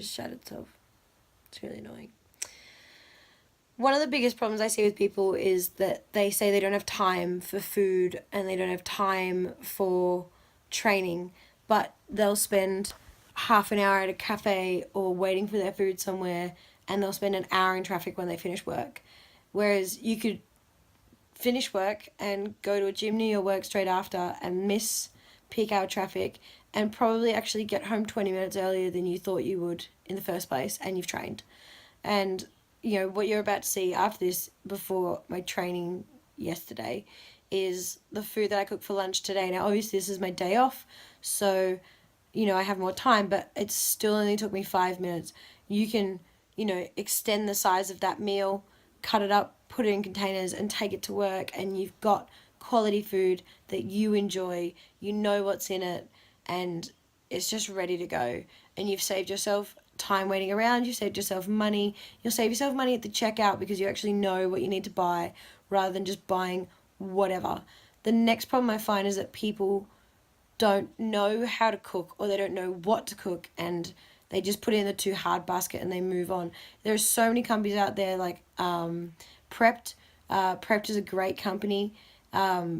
just shut itself. It's really annoying. One of the biggest problems I see with people is that they say they don't have time for food and they don't have time for training, but they'll spend half an hour at a cafe or waiting for their food somewhere, and they'll spend an hour in traffic when they finish work. Whereas you could finish work and go to a gym near your work straight after and miss peak hour traffic and probably actually get home 20 minutes earlier than you thought you would in the first place, and you've trained. And you know what you're about to see after this, before my training yesterday, is the food that I cooked for lunch today. Now obviously this is my day off, so you know I have more time, but it still only took me 5 minutes. You can, you know, extend the size of that meal, cut it up, put it in containers and take it to work, and you've got quality food that you enjoy, you know what's in it, and it's just ready to go. And you've saved yourself time waiting around, you've saved yourself money, you'll save yourself money at the checkout because you actually know what you need to buy rather than just buying whatever. The next problem I find is that people don't know how to cook, or they don't know what to cook, and they just put it in the too hard basket and they move on. There are so many companies out there like Prepped. Prepped is a great company.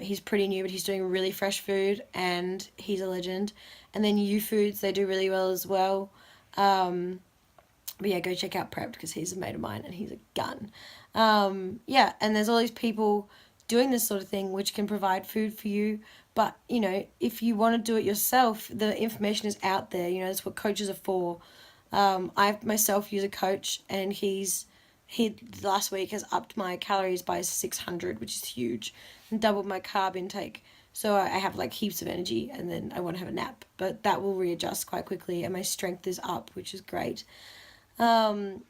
He's pretty new, but he's doing really fresh food and he's a legend. And then Foods, they do really well as well. But yeah, go check out Prepped because he's a mate of mine and he's a gun. Yeah, and there's all these people doing this sort of thing which can provide food for you. But, you know, if you want to do it yourself, the information is out there. You know, that's what coaches are for. I myself use a coach, and he last week has upped my calories by 600, which is huge, and doubled my carb intake. So I have like heaps of energy, and then I want to have a nap, but that will readjust quite quickly, and my strength is up, which is great. You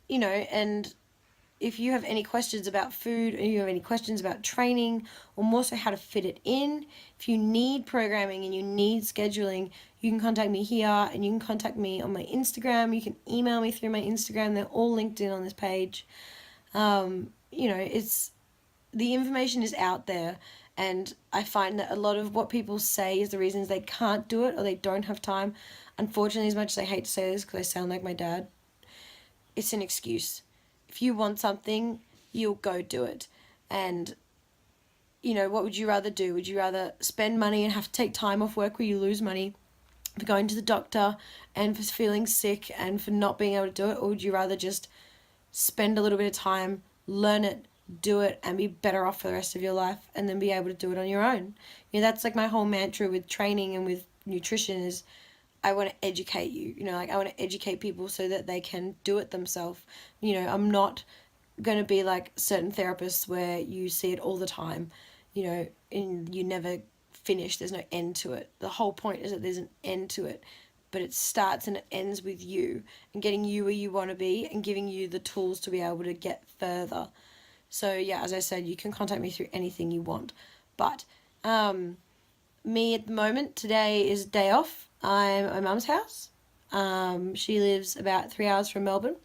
know, and if you have any questions about food, or you have any questions about training, or more so how to fit it in, if you need programming and you need scheduling, you can contact me here, and you can contact me on my Instagram. You can email me through my Instagram. They're all linked in on this page. You know, the information is out there, and I find that a lot of what people say is the reasons they can't do it or they don't have time. Unfortunately, as much as I hate to say this because I sound like my dad, it's an excuse. If you want something, you'll go do it. And, you know, what would you rather do? Would you rather spend money and have to take time off work where you lose money for going to the doctor and for feeling sick and for not being able to do it? Or would you rather just spend a little bit of time, learn it, do it, and be better off for the rest of your life, and then be able to do it on your own? You know, that's like my whole mantra with training and with nutrition is I want to educate you. You know, like I want to educate people so that they can do it themselves. You know, I'm not going to be like certain therapists where you see it all the time, you know, and you never finish. There's no end to it. The whole point is that there's an end to it, but it starts and it ends with you and getting you where you want to be and giving you the tools to be able to get further. So yeah, as I said, you can contact me through anything you want. But me at the moment, today is day off. I'm at my mum's house. She lives about 3 hours from Melbourne.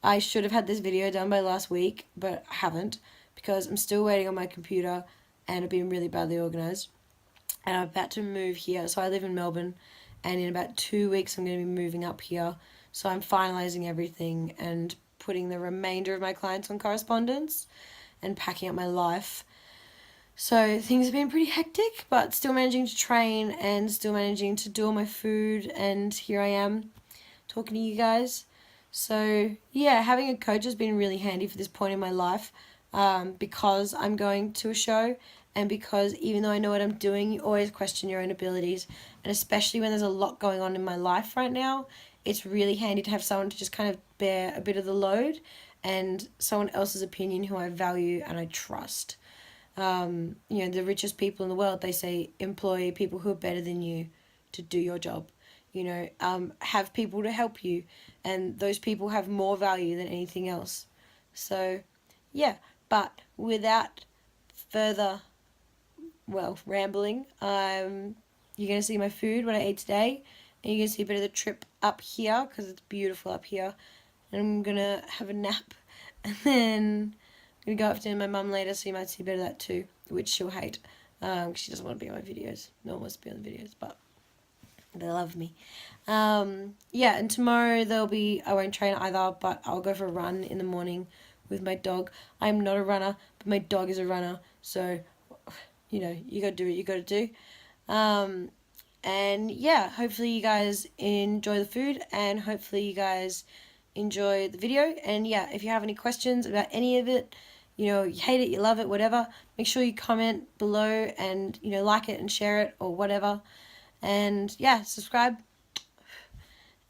I should have had this video done by last week, but I haven't because I'm still waiting on my computer and I've been really badly organised. And I'm about to move here. So I live in Melbourne, and in about 2 weeks I'm going to be moving up here. So I'm finalising everything and putting the remainder of my clients on correspondence and packing up my life. So things have been pretty hectic, but still managing to train and still managing to do all my food, and here I am talking to you guys. So yeah, having a coach has been really handy for this point in my life, because I'm going to a show, and because even though I know what I'm doing, you always question your own abilities, and especially when there's a lot going on in my life right now, it's really handy to have someone to just kind of bear a bit of the load, and someone else's opinion who I value and I trust. You know, the richest people in the world, they say employ people who are better than you to do your job. You know, have people to help you, and those people have more value than anything else. So, yeah, but without further, well, rambling, you're going to see my food, what I ate today, and you're going to see a bit of the trip up here, because it's beautiful up here, and I'm going to have a nap, and then I'm going to go up to my mum later, so you might see a bit of that too, which she'll hate, because she doesn't want to be on my videos. No one wants to be on the videos, but They love me. Yeah, and tomorrow I won't train either, but I'll go for a run in the morning with my dog. I'm not a runner, but my dog is a runner, so, you gotta do what you gotta do. And yeah, hopefully you guys enjoy the food, and hopefully you guys enjoy the video. And yeah, if you have any questions about any of it, you hate it, you love it, whatever, make sure you comment below and, like it and share it or whatever. And yeah, subscribe.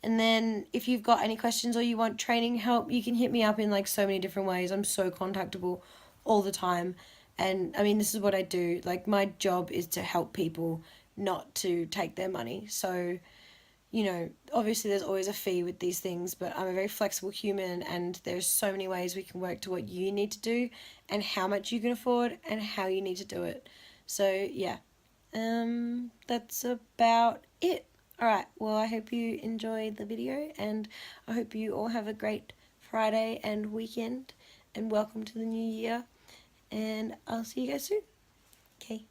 And then if you've got any questions or you want training help, you can hit me up in like so many different ways. I'm so contactable all the time. And I mean, this is what I do. Like, my job is to help people, not to take their money. So, obviously there's always a fee with these things, but I'm a very flexible human, and there's so many ways we can work to what you need to do and how much you can afford and how you need to do it. So, yeah. That's about it. Alright, well, I hope you enjoyed the video, and I hope you all have a great Friday and weekend, and welcome to the new year, and I'll see you guys soon. Okay.